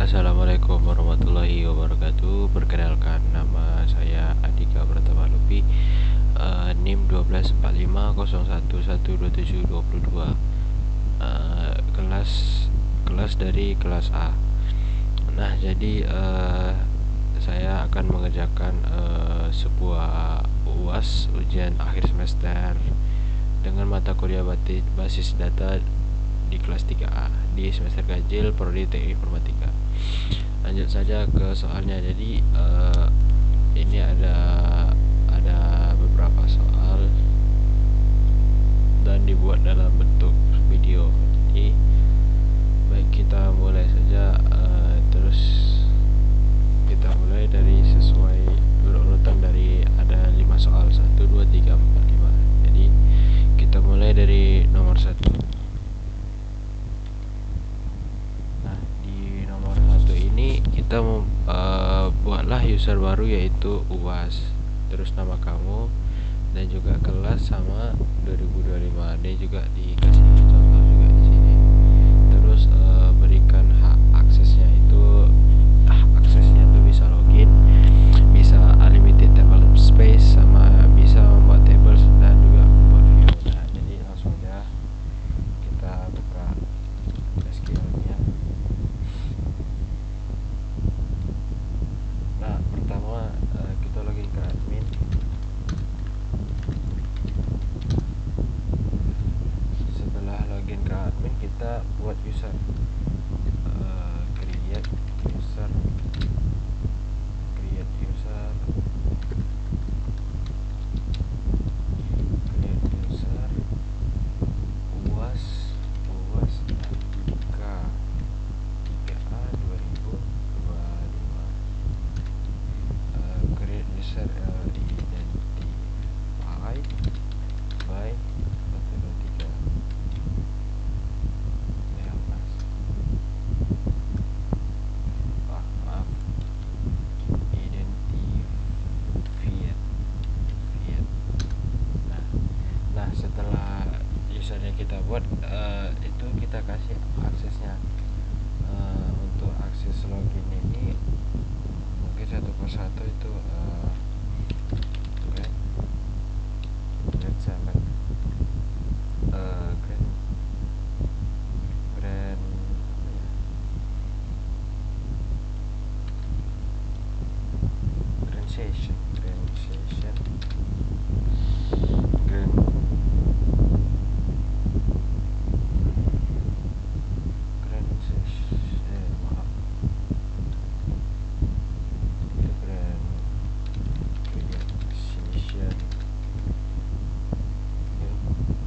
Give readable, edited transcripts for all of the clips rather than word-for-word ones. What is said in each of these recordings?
Assalamualaikum warahmatullahi wabarakatuh. Perkenalkan, nama saya Andika Pratama Lupi, NIM 1245011272. Kelas dari kelas A. Nah, jadi saya akan mengerjakan sebuah UAS, ujian akhir semester, dengan mata kuliah basis data di kelas 3A di semester ganjil prodi Teknik Informatika. Lanjut saja ke soalnya. Jadi ini ada beberapa soal dan dibuat dalam bentuk video. Jadi baik, kita mulai saja. Terus kita mulai dari sesuai urutan dari ada 5 soal, 1, 2, 3, 4, 5. Jadi kita mulai dari nomor 1. Kita buatlah user baru yaitu UAS, terus nama kamu dan juga kelas sama 2025. Dia juga dikasih contoh juga di sini. Terus berikan hak aksesnya itu bisa login, bisa unlimited table space, sama bisa membuat tables dan juga membuat view. Nah, jadi langsung aja kita buka SQL-nya. Pertama kita login ke admin. Setelah login ke admin, kita buat user, create user UAS Andika 3A 2025. Create user identify by 123. Maaf, identified. Nah, setelah usernya kita buat, itu kita kasih aksesnya. Untuk akses login ini mungkin satu persatu itu Grand Salad, Grand Session, maaf,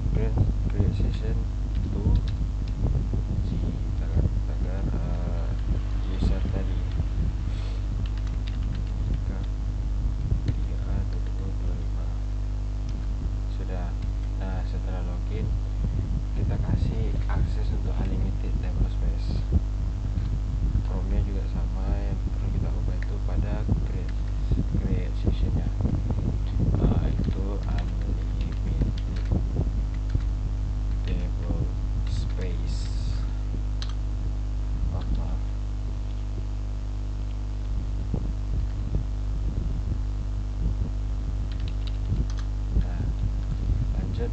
itu Grand Session 2 tagar user tadi ke 3A 2025. Sudah. Nah, setelah login kita kasih akses untuk unlimited table space. From-nya juga sama, yang perlu kita ubah itu pada create session-nya. Itu unlimited table space. Maaf. Nah, lanjut,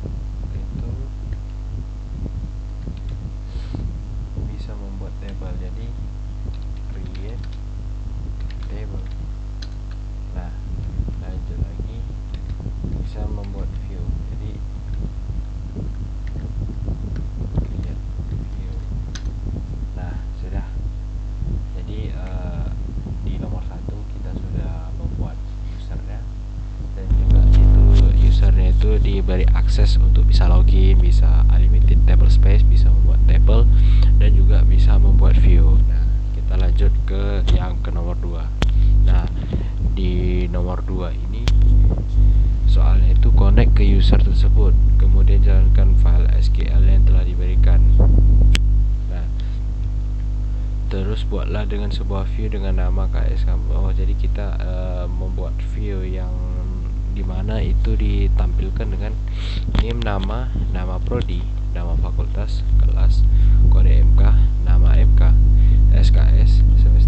itu bisa membuat table. Jadi create table. Nah, lanjut lagi, bisa membuat view. Jadi create view. Nah, sudah. Jadi di nomor 1 kita sudah membuat usernya, dan juga itu usernya itu diberi akses untuk bisa login, bisa unlimited table space, bisa membuat table, dan juga bisa membuat view. Nah, kita lanjut ke nomor 2. Nah, di nomor 2 ini soalnya itu connect ke user tersebut, kemudian jalankan file SQL yang telah diberikan. Nah, terus buatlah dengan sebuah view dengan nama KS kamu. Jadi kita membuat view yang dimana itu ditampilkan dengan name, nama prodi, nama fakultas, kelas, kode MK, nama MK, SKS, semester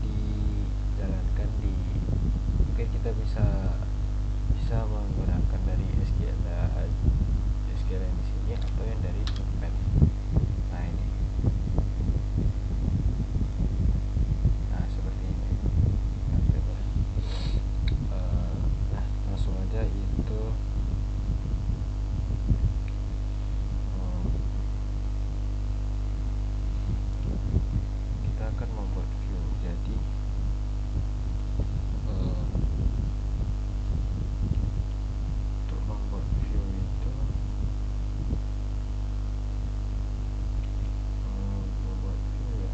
dijalankan di, mungkin kita bisa menggunakan dari SQL yang di sini atau yang dari Notepad. Nah ini, nah seperti ini. Nah, coba. Nah langsung aja itu kita akan membuat view. Jadi untuk membuat view itu membuat view ya,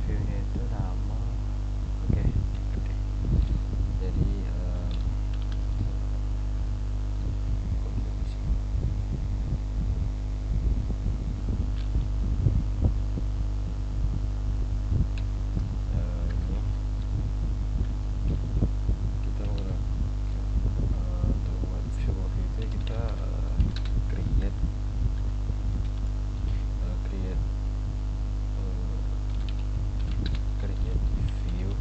viewnya itu nama, oke. Jadi kita untuk membuat view itu kita create view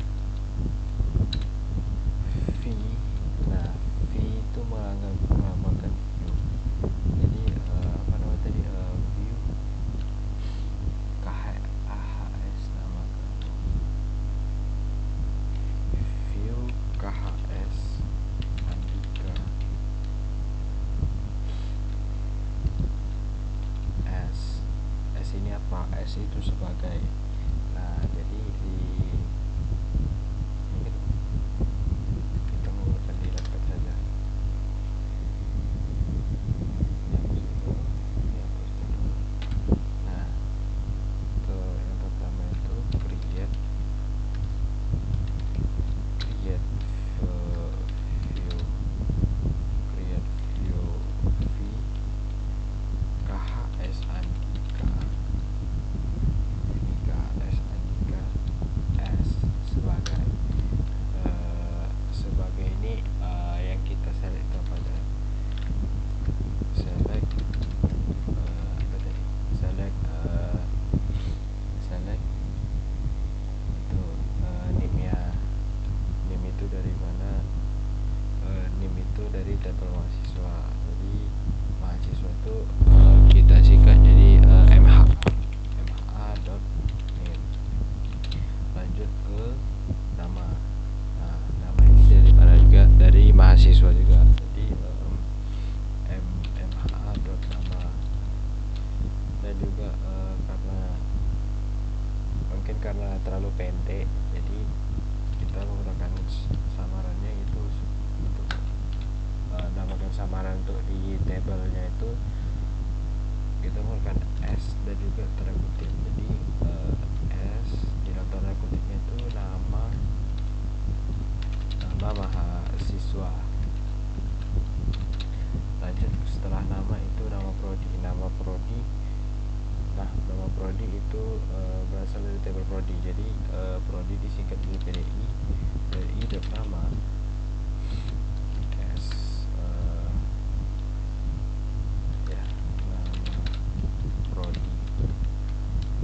v. Nah v itu melambangkan view. Jadi apa namanya tadi, view KHS, namakan view KHS Andika S ini apa, S itu sebagai. Nah jadi mungkin kita menggunakan di laptop saja. Nah yang pertama itu create view v KHS Andika S sebagai ini yang kita select pada select itu name itu dari mana, name itu dari tabel mahasiswa. Jadi mahasiswa itu kita singkat jadi mha.name. Lanjut ke nama. Nah nama ini dari mana juga, dari mahasiswa juga. Jadi mha.nama. Dan juga karena terlalu pendek, jadi kita menggunakan samarannya itu untuk namakan samaran untuk di tabelnya itu kita menggunakan S dan juga tanda kutip. Jadi S di dalam tanda kutipnya itu nama mahasiswa. Lanjut setelah nama itu nama prodi. Nah nama prodi itu berasal dari tabel prodi. Jadi prodi disingkat dari PDI dan nama S ya, nama prodi.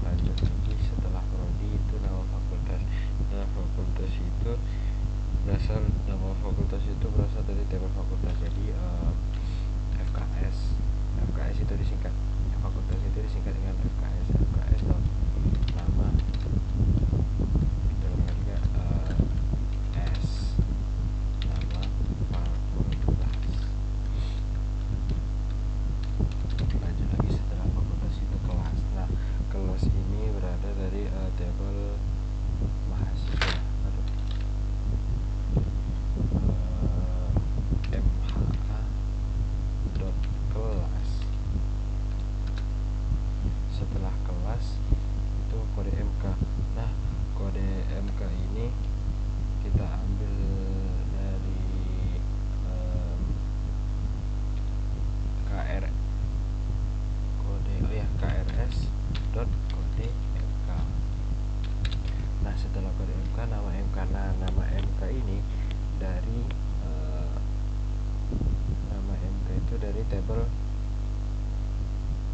Lanjut lagi setelah prodi itu nama fakultas. Nah fakultas itu berasal dari tabel fakultas. Jadi FKS itu disingkat, fakultas itu disingkat dengan FKS dot nama dalam juga S nama fakultas. Lanjut lagi setelah fakultas itu kelas. Nah kelas ini berada dari tabel mahasiswa. kelas. Setelah kelas itu kode MK. Nah kode MK ini kita ambil dari KRS dot kode MK. Nah setelah kode MK nama MK. Nah nama MK ini dari nama MK itu dari tabel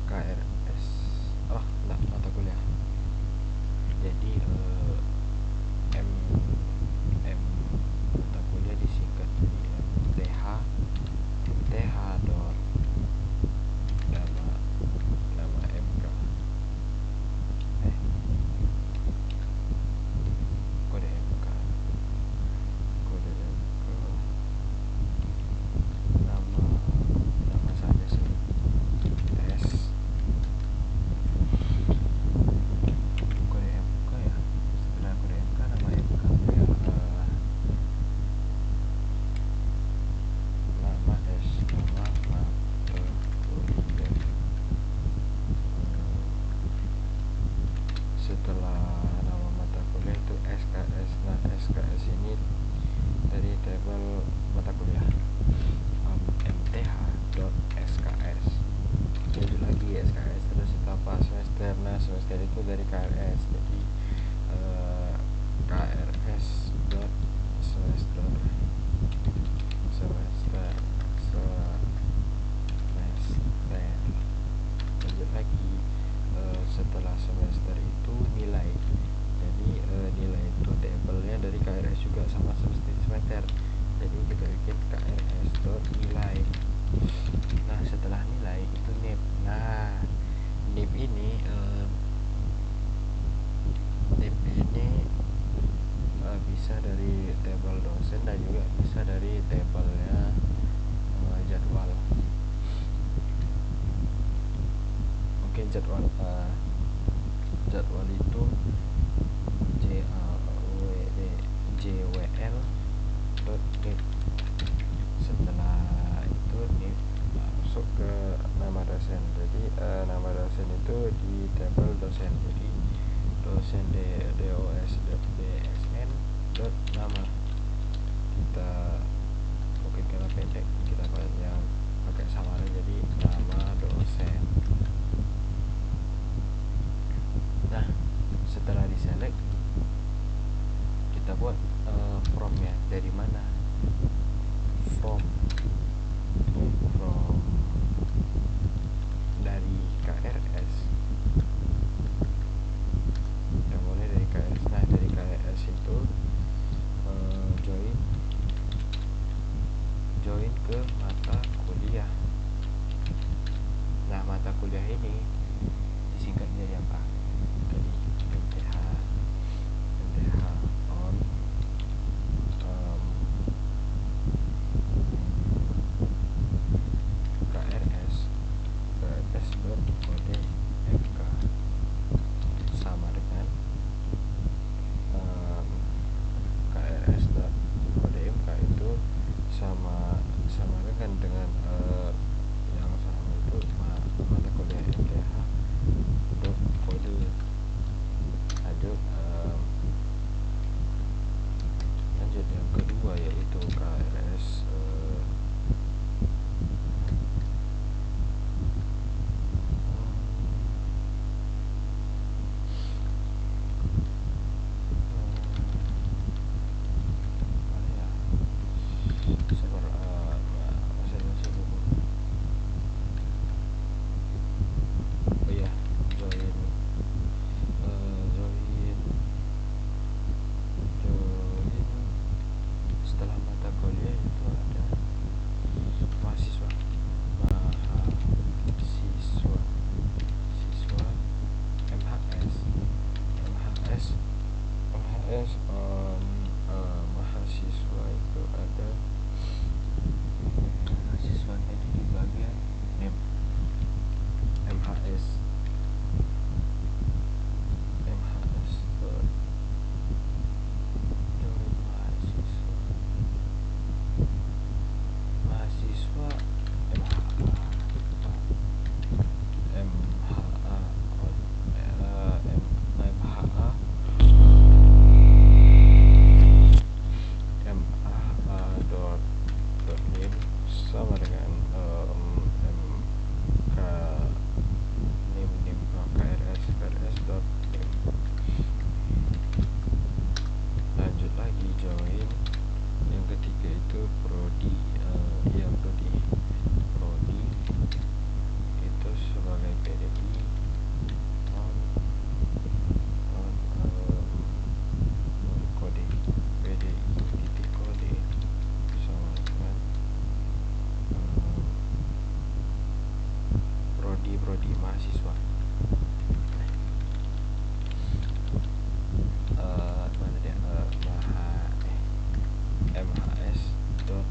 KRS. Enggak, mata kuliah. Jadi jadwal itu jwl.get. Setelah itu nih masuk ke nama dosen. Jadi nama dosen itu di tabel dosen. Jadi dosen dos.bsn nama kita, mungkin karena pendek kita yang pakai samaran jadi nama dosen. Nah, setelah diselect kita buat formnya. Dari mana? From dari KRS. Ya, mulai dari KRS. Nah, dari KRS itu join ke mata kuliah. Nah, mata kuliah ini disingkat jadi apa? Tadi MTH on KRS kode MK sama dengan KRS kode MK itu sama dengan yang sama itu mata kuliah MTH kode. Lanjut yang kedua yaitu KRS setelah mata kuliah itu ada mahasiswa mahasiswa itu ada mahasiswanya itu di bagian name MHS mahasiswa name sama dengan mk name KRS dot name. Lanjut lagi join yang ketiga itu prodi. Prodi itu sebagai PDI on kode PDI titik kode sama dengan prodi mahasiswa. Mana dia MHS dot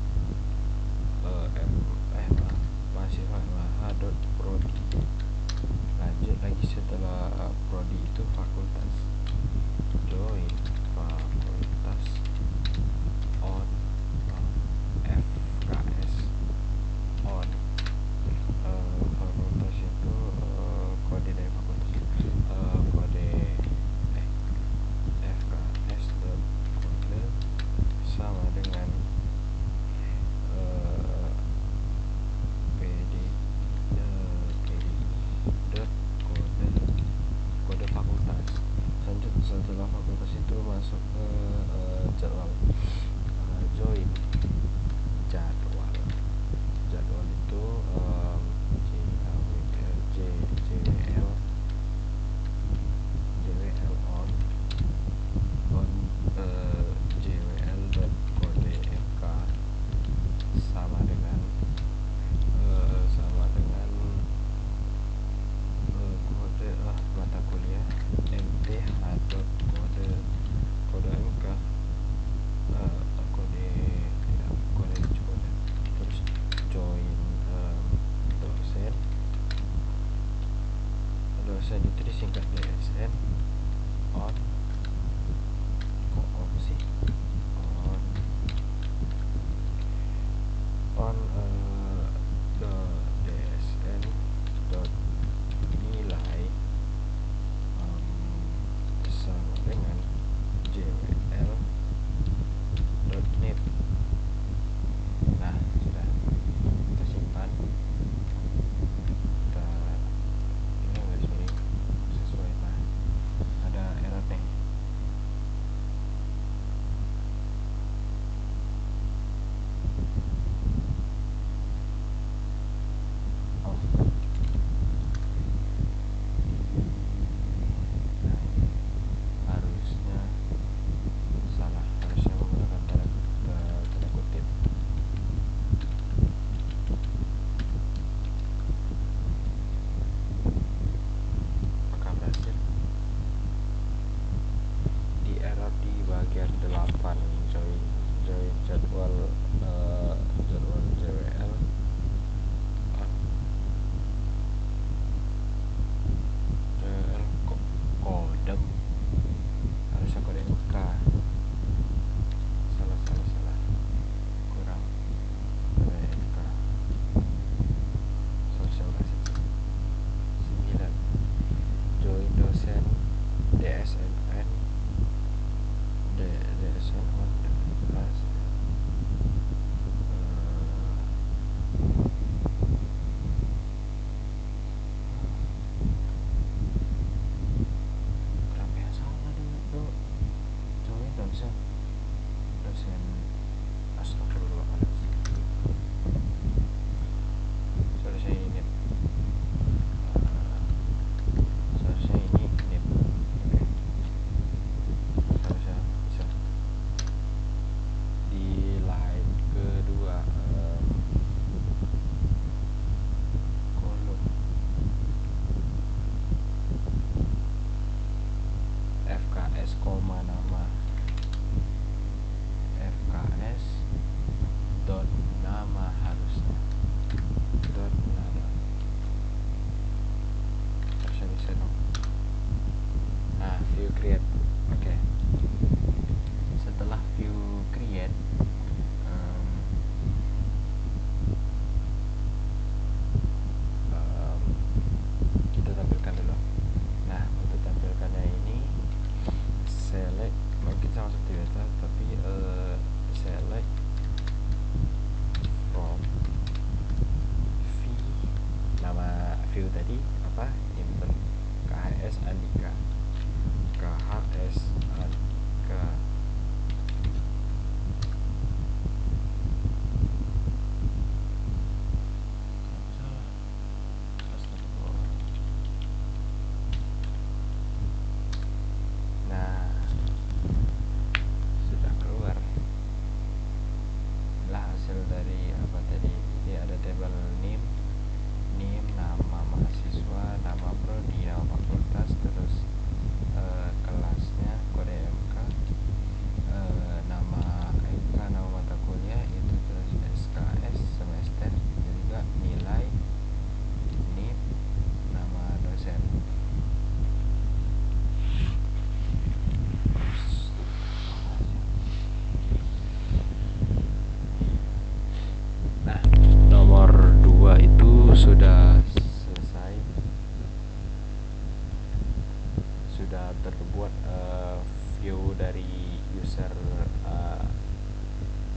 user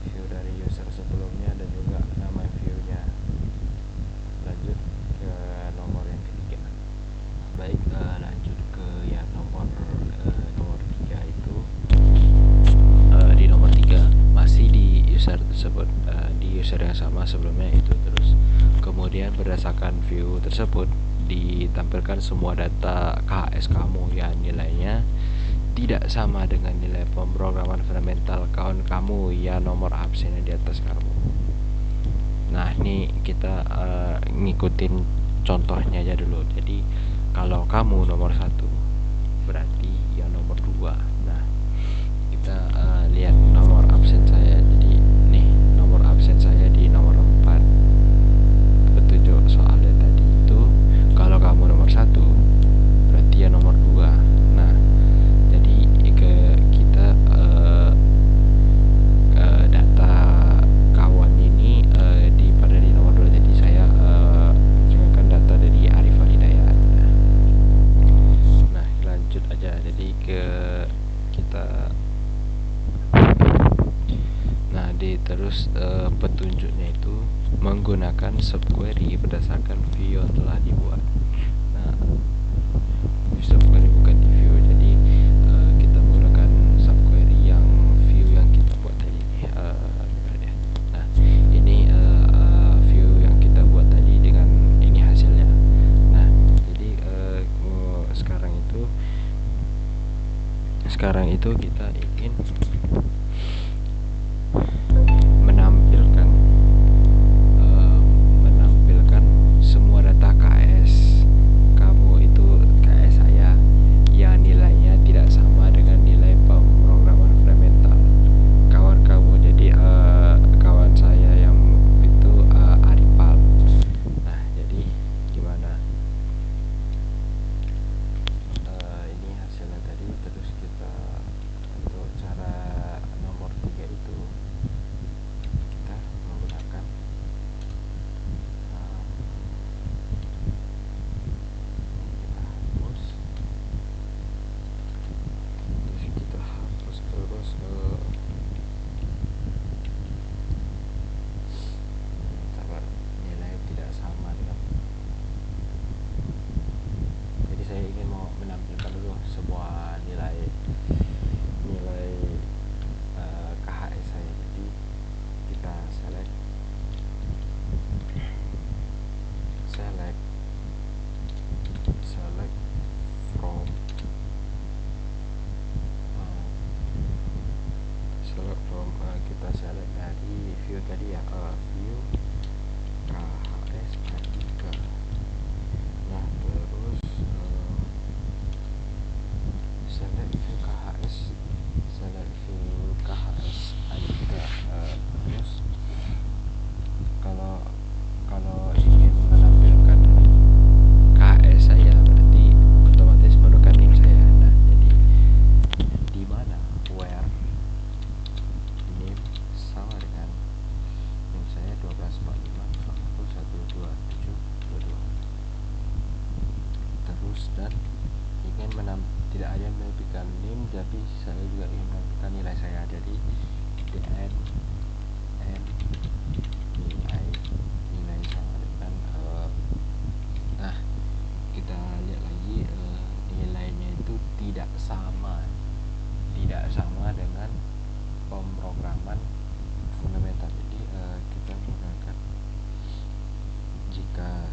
view dari user sebelumnya dan juga nama viewnya. Lanjut ke nomor yang ketiga. Baik, lanjut ke yang nomor 3 itu. Di nomor 3 masih di user tersebut, di user yang sama sebelumnya itu terus. Kemudian berdasarkan view tersebut ditampilkan semua data KHS kamu yang nilainya tidak sama dengan nilai pemrograman fundamental kawan kamu ya nomor absen yang di atas kamu. Nah, ini kita ngikutin contohnya aja dulu. Jadi kalau kamu nomor 1 berarti yang nomor 2. Nah, kita lihat nomor absen saya. Jadi nih nomor absen saya di nomor 4, petunjuk soalnya tadi itu. Kalau kamu nomor 1 berarti yang nomor 2. Nah, jadi kita data kawan ini pada di nomor 2. Jadi saya gunakan data dari Arif Hidayat. Nah, lanjut aja. Jadi kita terus petunjuknya itu menggunakan subquery berdasarkan view yang telah dibuat. Nah, subquery bukan di view, jadi kita menggunakan subquery yang view yang kita buat tadi. Nah, ini view yang kita buat tadi dengan ini hasilnya. Nah, jadi sekarang itu kita ingin menampilkan semua data KS kamu itu, KS saya yang nilainya tidak sama dengan nilai pemrograman fundamental kawan kamu. Jadi kawan saya yang itu Aripal. Nah, jadi gimana? Ini hasilnya tadi. Terus kita untuk cara nomor 3 itu kita menggunakan kita hapus terus nilai tidak sama dengan. Jadi saya ingin mau menampilkan dulu semua nilai KHS saya. Jadi kita select from kita select dari view tadi ya, view KHS Andika. Nah, terus select view KHS Andika. Terus kalau ingin menampilkan KHS saya berarti otomatis menggunakan NIM saya. Nah, jadi di mana where NIM sama dengan NIM saya 1245412722. Terus dan ingin tidak hanya menampilkan NIM, tapi saya juga ingin menampilkan nilai saya. Jadi nilai sama dengan nah, kita lihat lagi nilainya itu tidak sama dengan pemrograman fundamental. Jadi kita menggunakan jika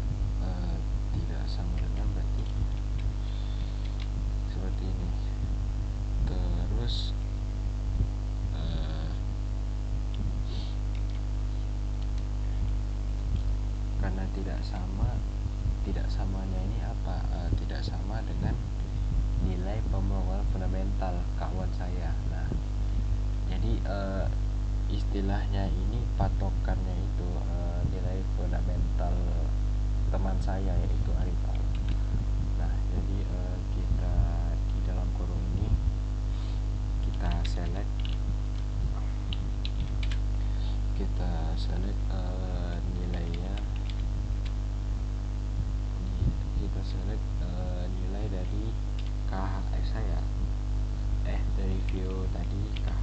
tidak sama dengan berarti seperti ini. Terus karena tidak samanya ini apa? Tidak sama dengan nilai pemrograman fundamental kawan saya. Nah, jadi istilahnya ini patokannya itu nilai fundamental teman saya yaitu Arifal. Nah, jadi kita di dalam kurung ini kita select nilainya. Kita select nilai dari KHS saya dari view tadi KHS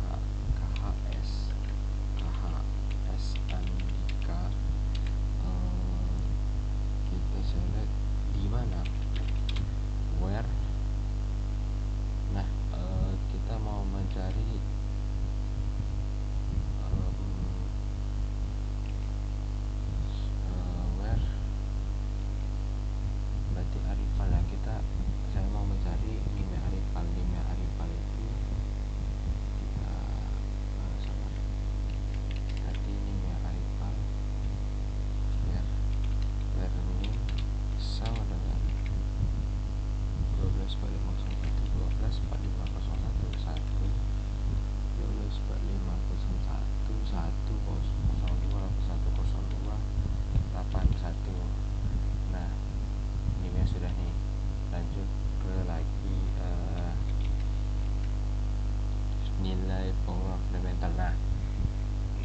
pemrograman fundamental. Nah,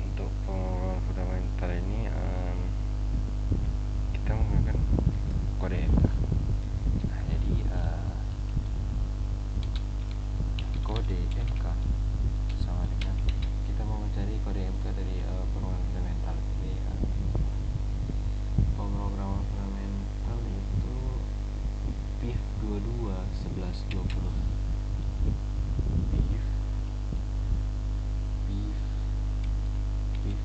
untuk pemrograman fundamental ini kita menggunakan kode MK. Nah, jadi kode MK sama dengan kita mau mencari kode MK dari pemrograman fundamental. Jadi pemrograman fundamental itu PIF 22 11 20. PIF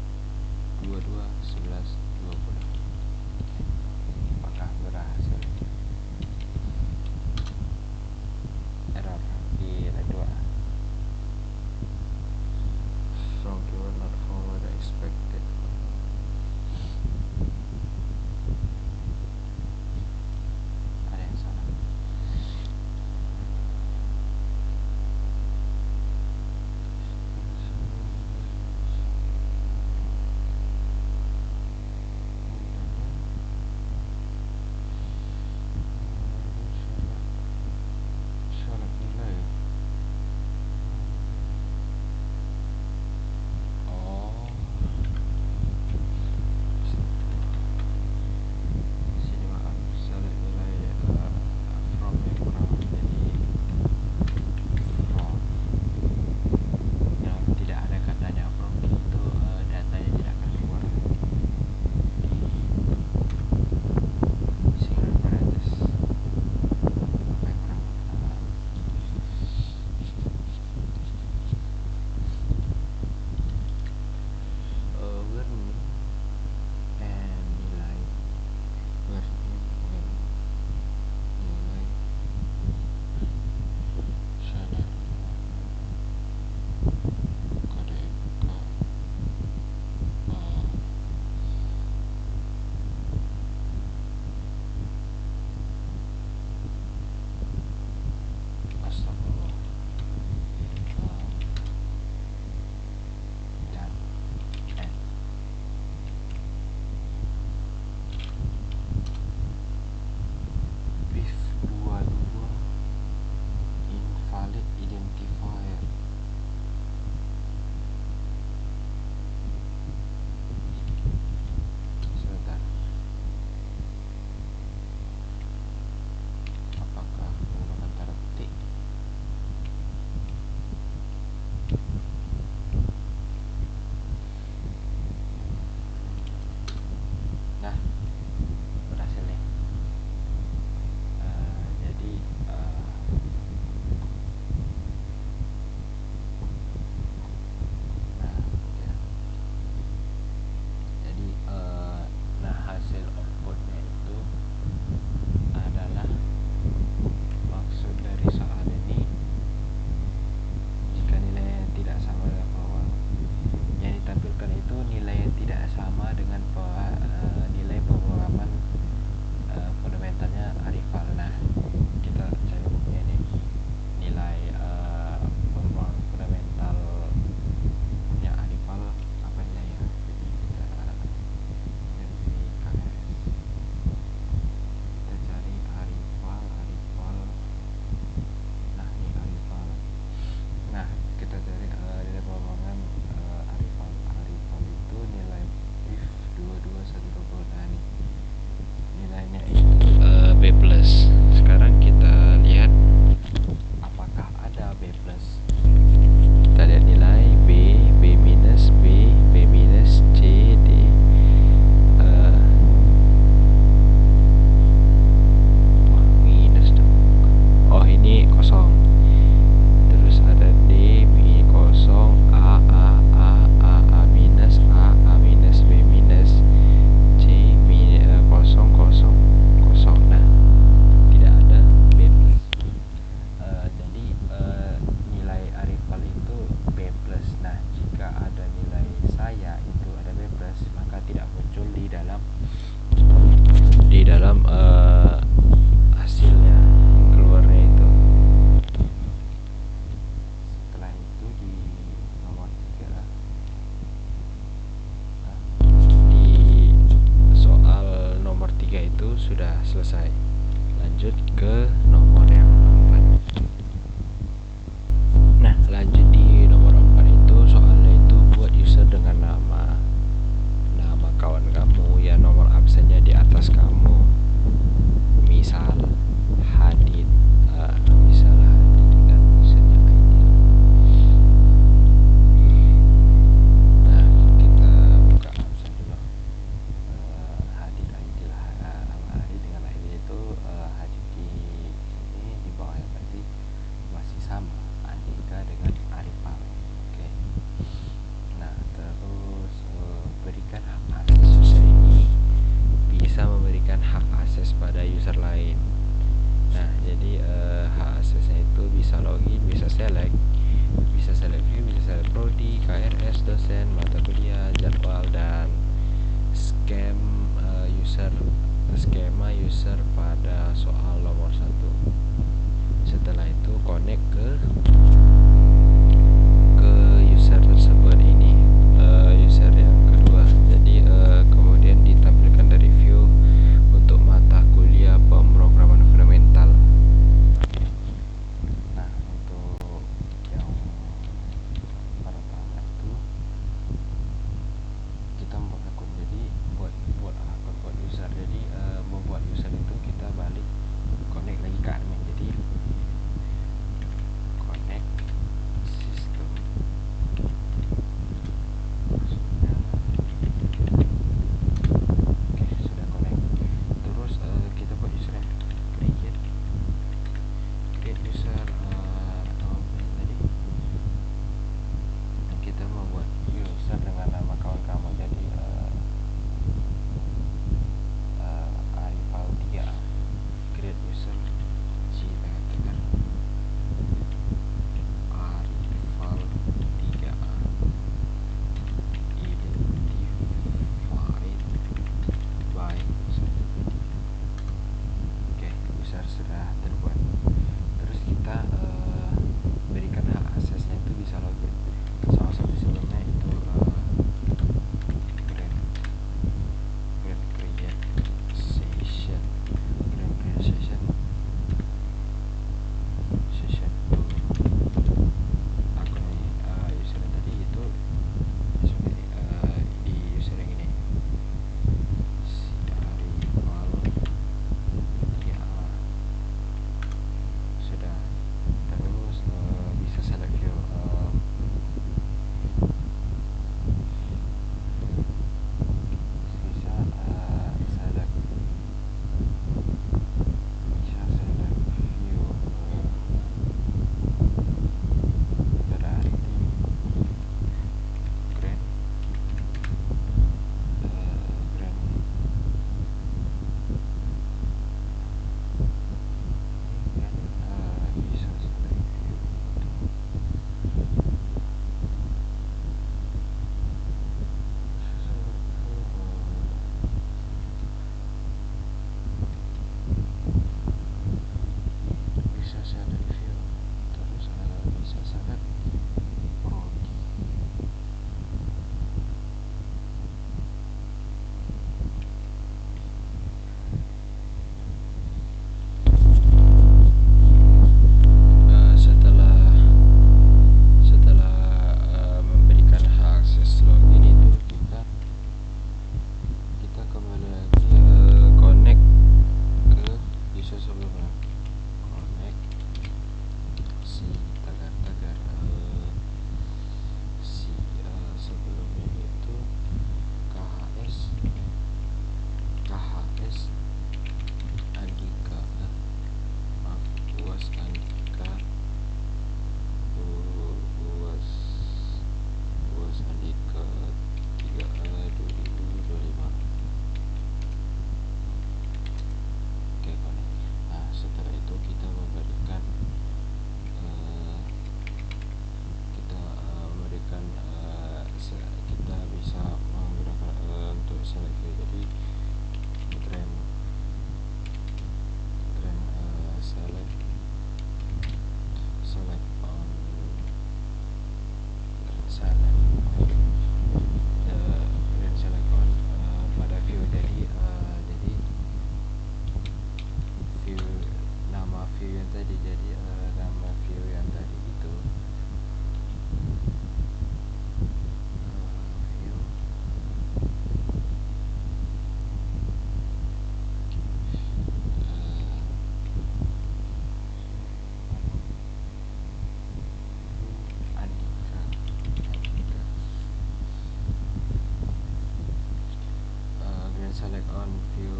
on view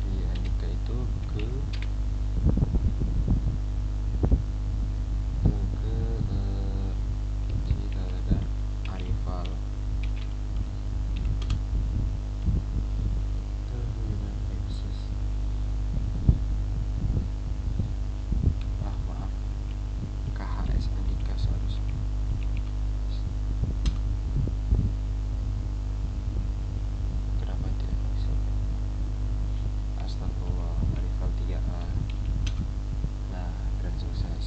view Andika itu ke kita ada arrival maaf KHS Andika seharusnya. Kenapa tidak bisa? Astagfirullah, arrival 3A. Nah, grand sukses.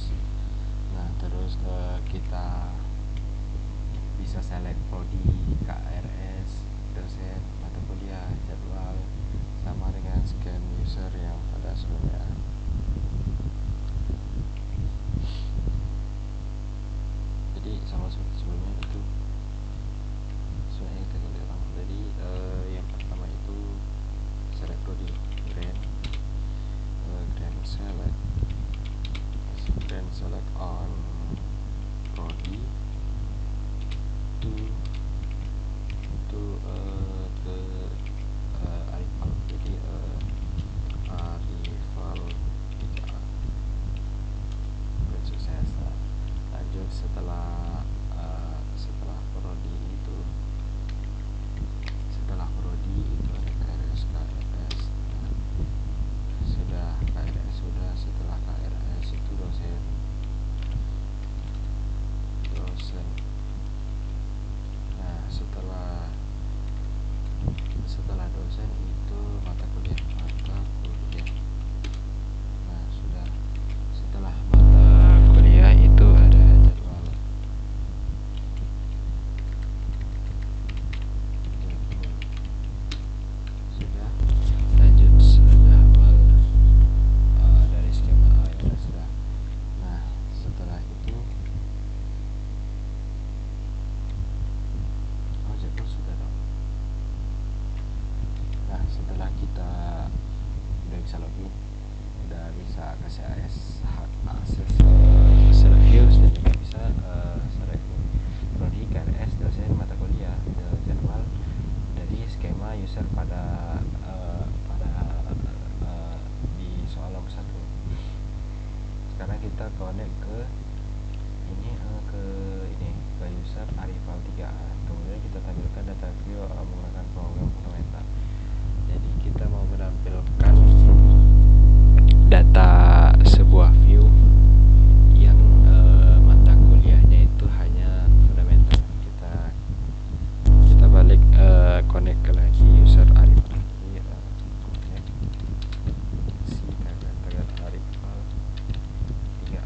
Nah, terus kita bisa select prodi, KRS, dosen, mata kuliah, jadwal, sama dengan scan user yang pada sebelumnya. Jadi sama seperti sebelumnya itu sebenarnya kita ulang. Jadi yang pertama itu select prodi, grand select on prodi to ke arrival. Jadi arrival 3A sukses. Lanjut setelah prodi itu ada KRS. Sudah KRS, setelah KRS itu dosen. Nah, setelah dosen itu mata kuliah. Nah, sudah setelah mata kuliah itu ada jadwal. Sudah lanjut dari skema A ya sudah. Nah, setelah itu jadwal sudah dong. Nah, setelah kita udah bisa login, udah bisa kasih akses review dan juga bisa select prodi, KRS, dosen, mata kuliah, jadwal dari skema user pada di soal nomor 1. Sekarang kita connect ke user arrival 3A. Kemudian kita tampilkan data view menggunakan program fundamental. Jadi kita mau menampilkan data sebuah view yang mata kuliahnya itu hanya fundamental. Kita balik connect ke lagi user arrival. Arrival 3A.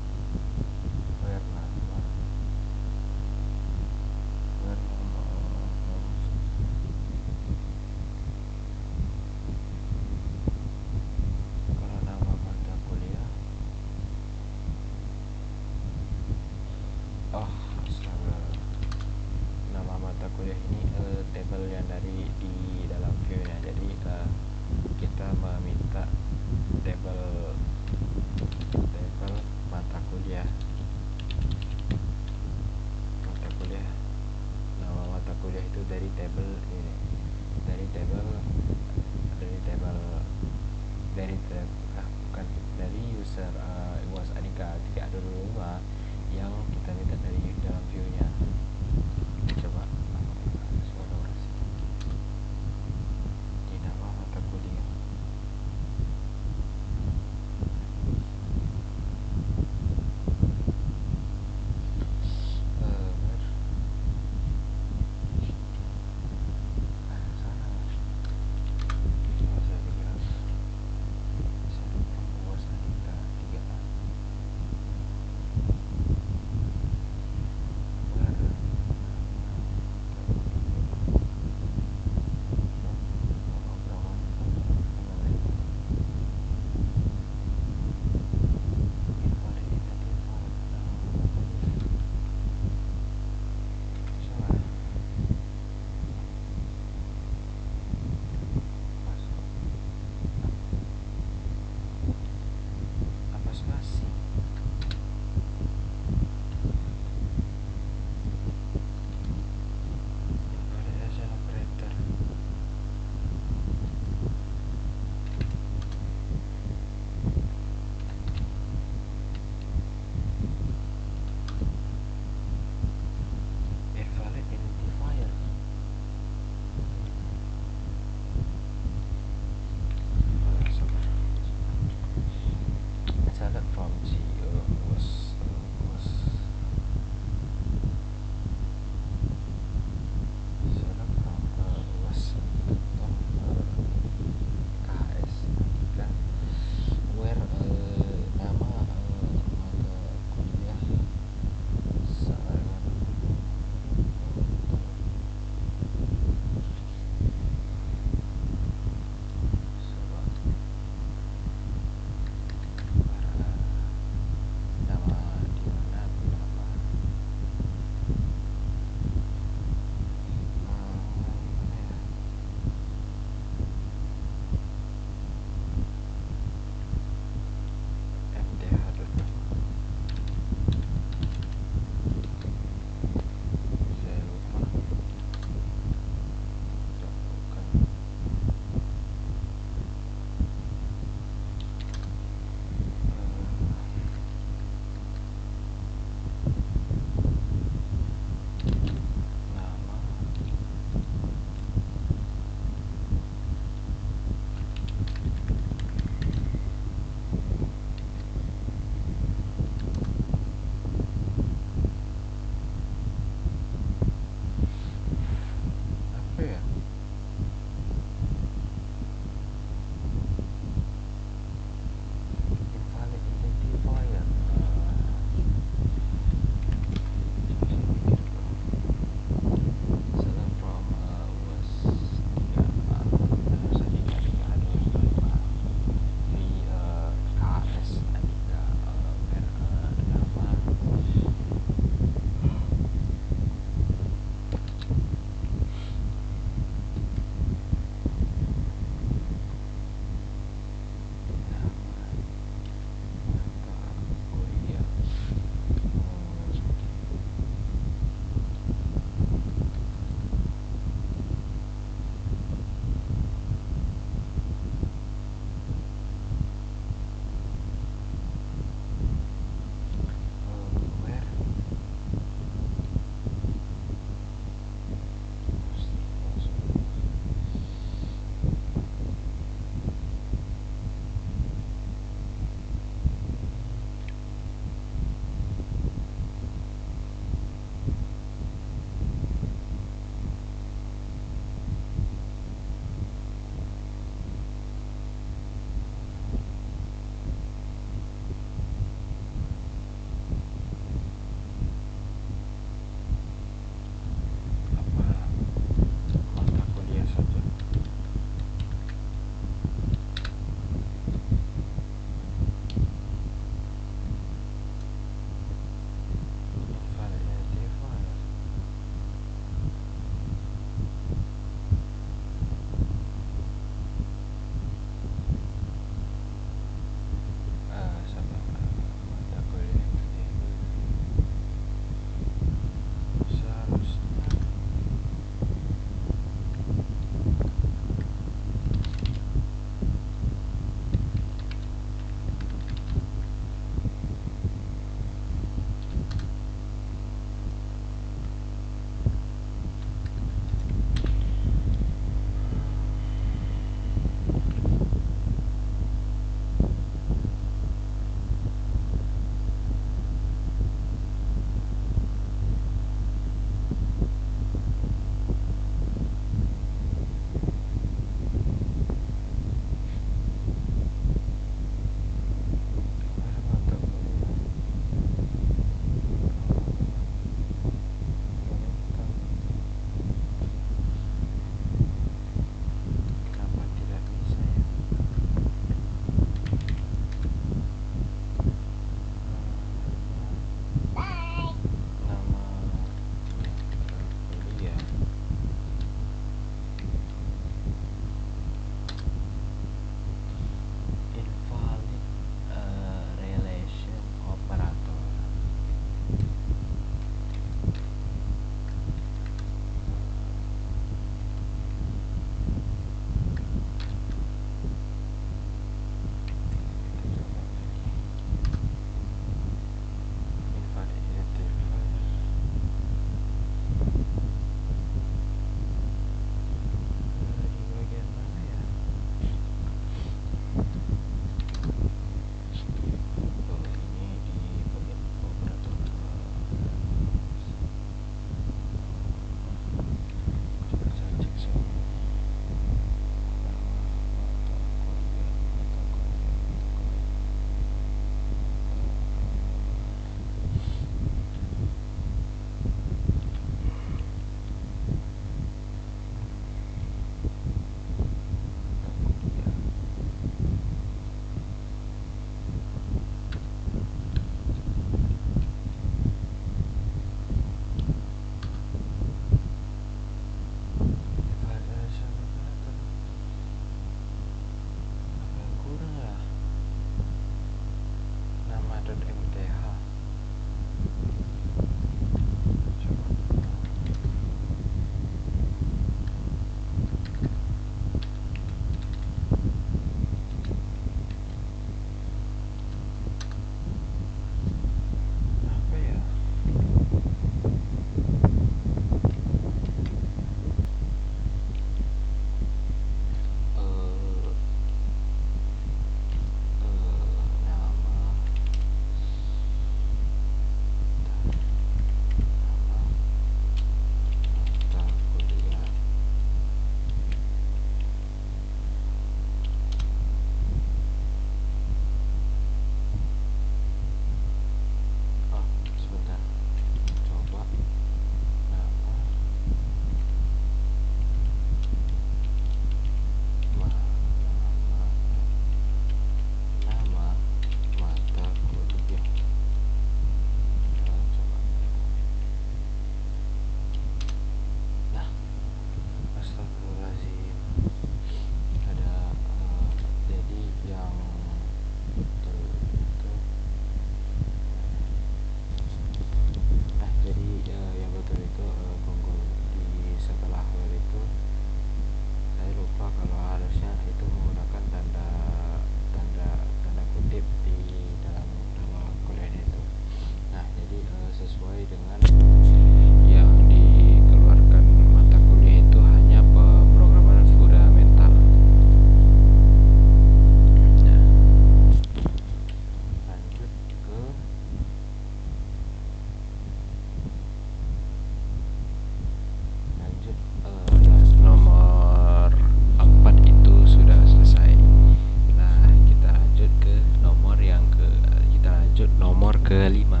5.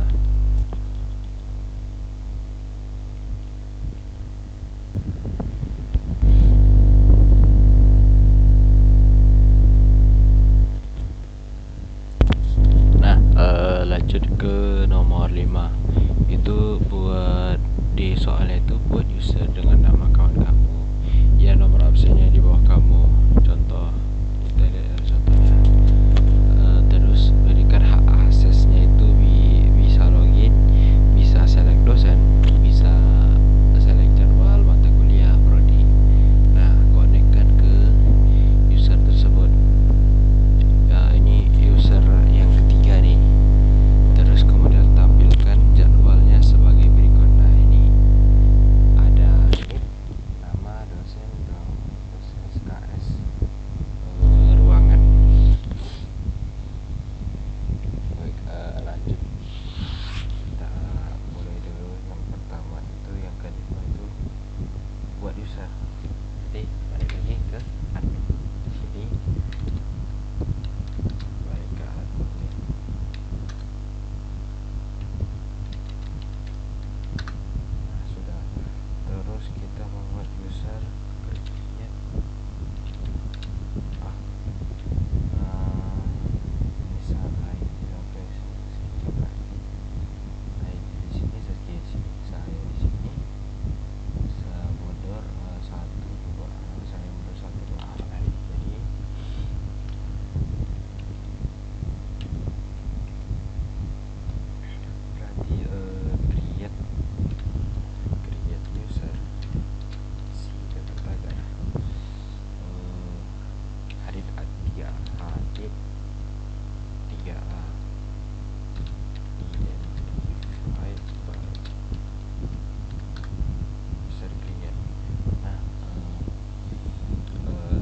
Nah, lanjut ke nomor 5. Itu buat di soalnya itu buat user dengan nama kawan kamu. Ya, nomor absennya di bawah kamu. Contoh, kita lihat contohnya. Terus berikan hak aksesnya itu bisa login, bisa select dosen, bisa select jadwal mata kuliah prodi. Nah, konekkan ke user tersebut. Ini user yang ketiga nih. Terus kemudian tampilkan jadwalnya sebagai berikut. Nah, ini ada ini nama dosen SKS, ruangan. Baik, lanjut. Kita mulai dulu. Yang pertama itu, yang kedua itu buat user. Jadi balik lagi ke admin. Sini balik ke admin. Nah, sudah. Terus kita membuat user create. Ini salah ini. Oke, skip lagi. Nah, di sini saya di sini saya mundur 1 2, saya mundur 1 2 lagi. Jadi berarti create user si data Hadid 3A Hadid 3A identify by user create. Nah,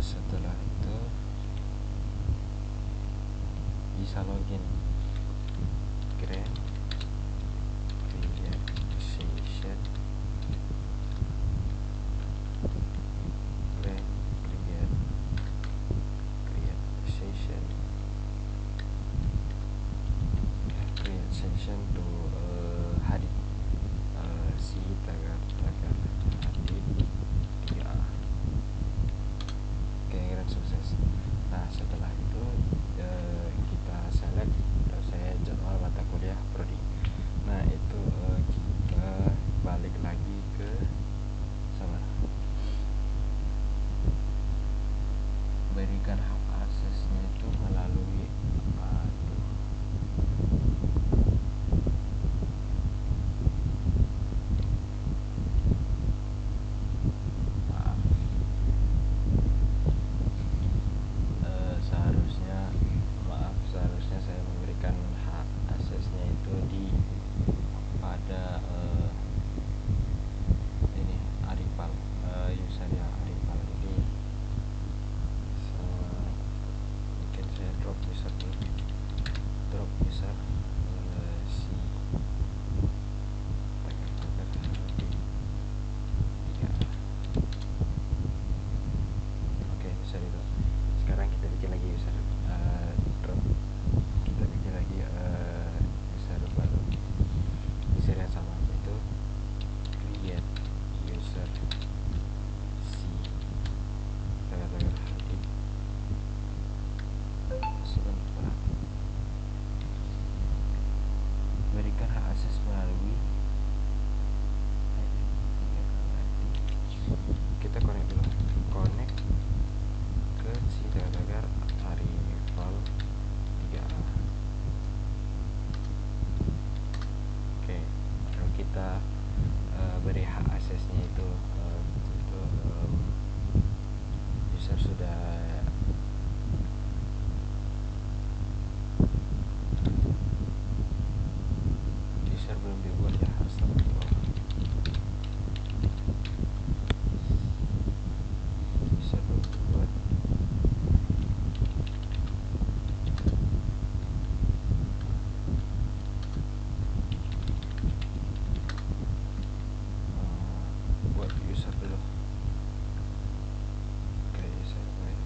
setelah itu bisa login. Create session, create session to Hadid si tagar Hadid 3A. Oke, dan sukses. Nah, setelah itu kita select saya jadwal mata kuliah prodi. Nah, itu kita balik lagi ke sana. Berikan hak aksesnya itu melalui maaf. Seharusnya saya memberikan hak aksesnya itu pada ini Arifal, user yang Arifal. Jadi mungkin saya drop user dulu. Drop user si Oke, user itu. Sekarang kita bikin lagi user drop. Kita bikin lagi user baru. User yang sama, yaitu create user si tagar Hadid sebentar. Berikan hak akses melalui kita connect dulu. Connect ke si tagar Arifal 3A. Oke, lalu kita beri hak aksesnya itu user sudah belum dibuat ya, astagfirullah. User belum dibuat. Buat user dulu. Oke, user baik.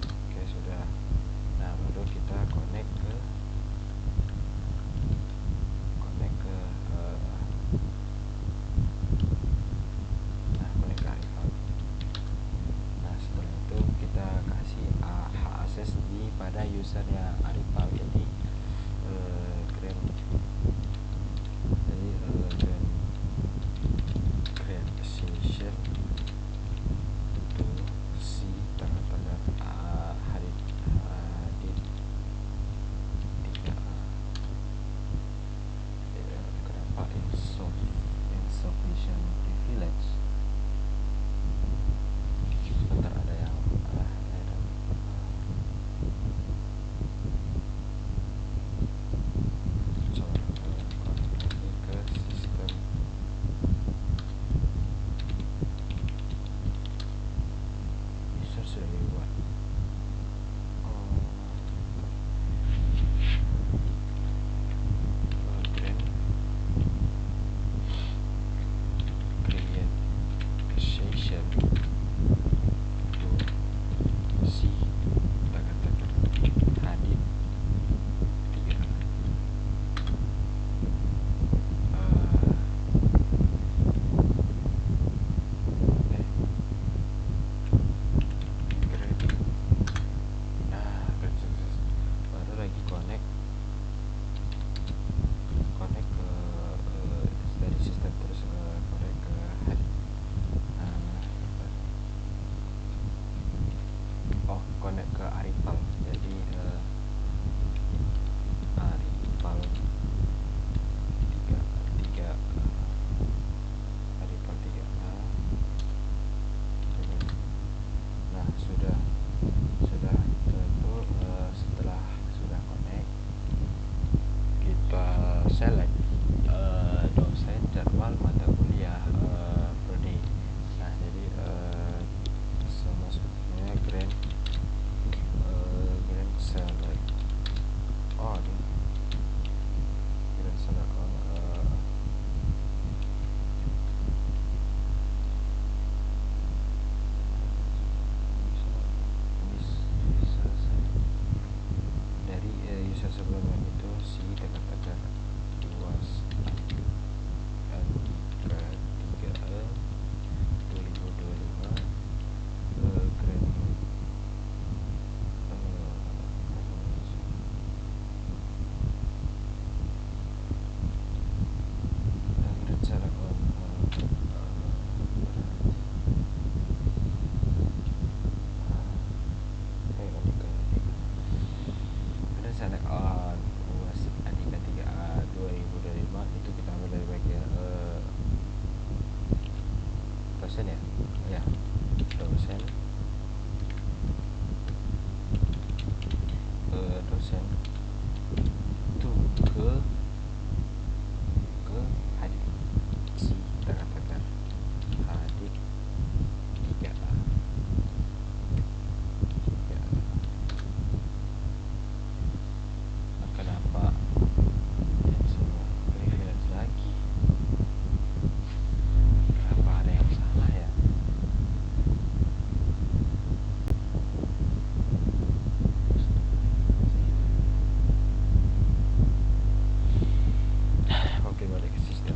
balik ke sistem,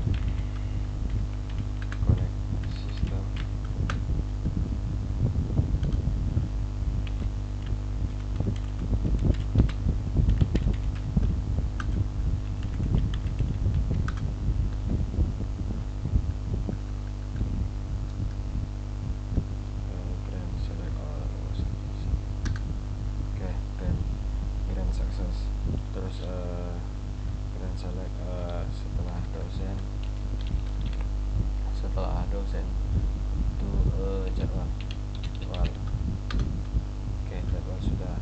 connect sistem. Grand select all. Oke, grand success. Terus grand select setelah dosen itu jadwal. Oke, jadwal sudah.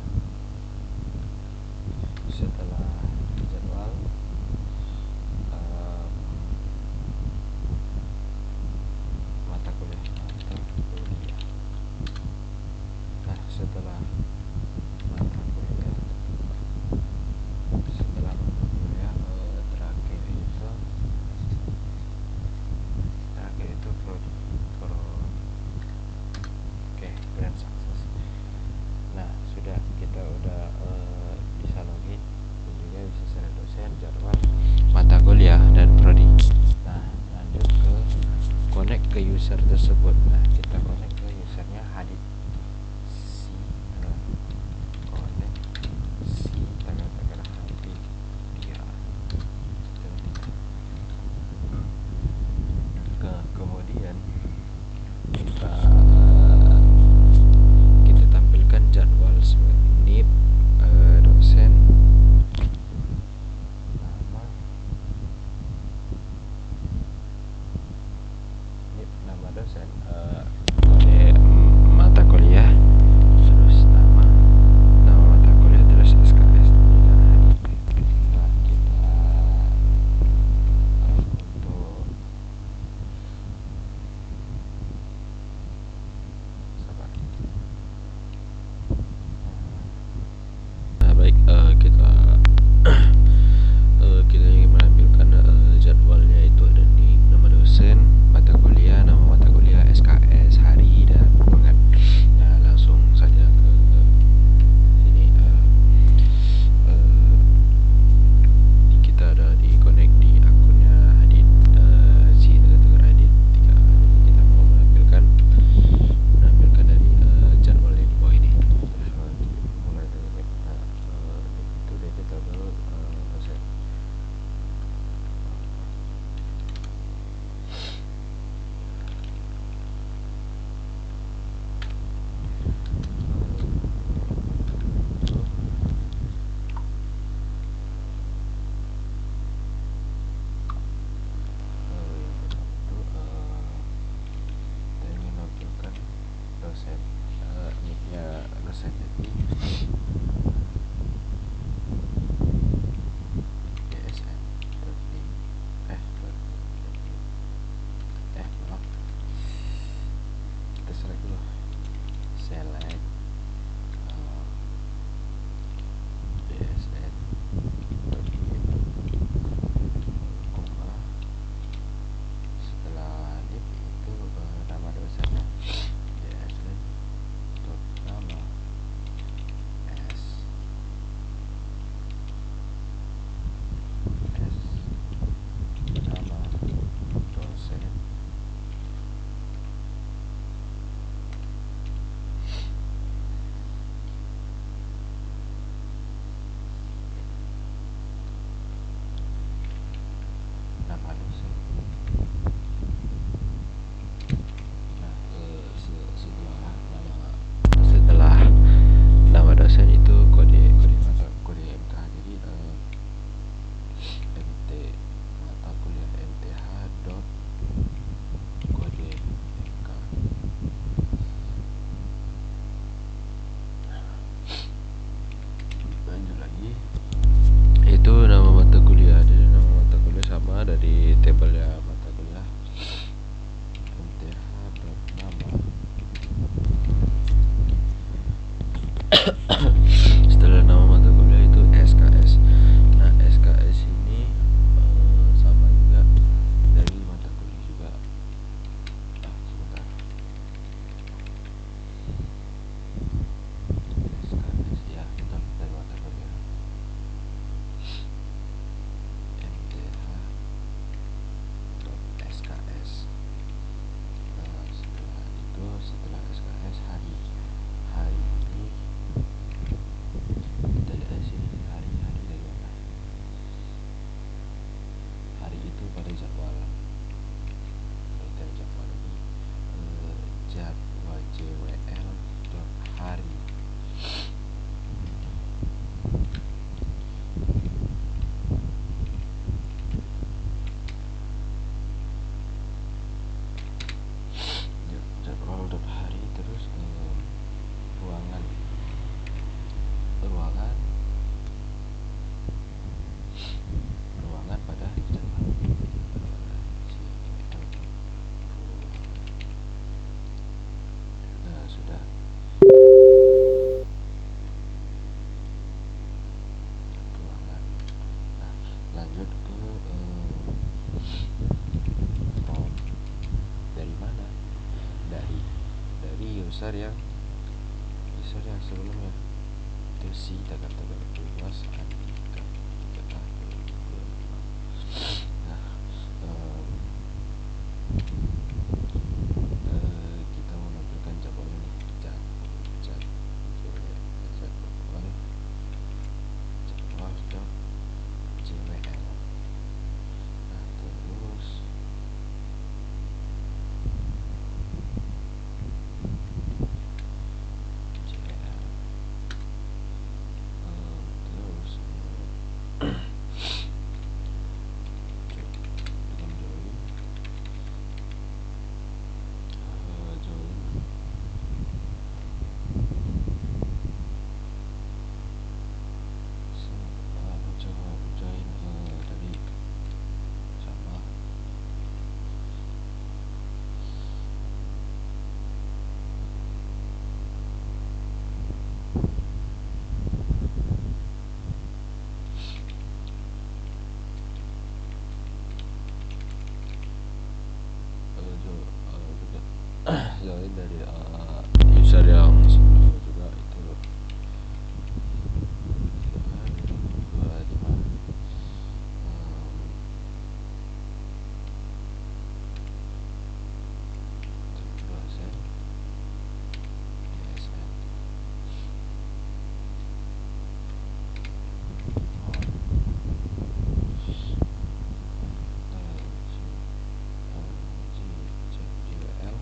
Setelah jadwal mata kuliah. Nah, setelah mata kuliah terakhir itu pro. Oke, grand user yang sebelumnya itu si tekan-tekan luas Andika 3 tahun 2025. Nah, kita menampilkan jadwalnya nih, jadwal.jwl. Nah, terus jwl, terus dengan join join tadi sama juga join dari user yang sebelumnya juga itu 2025. Dosen DSN JWL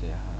gitu ya.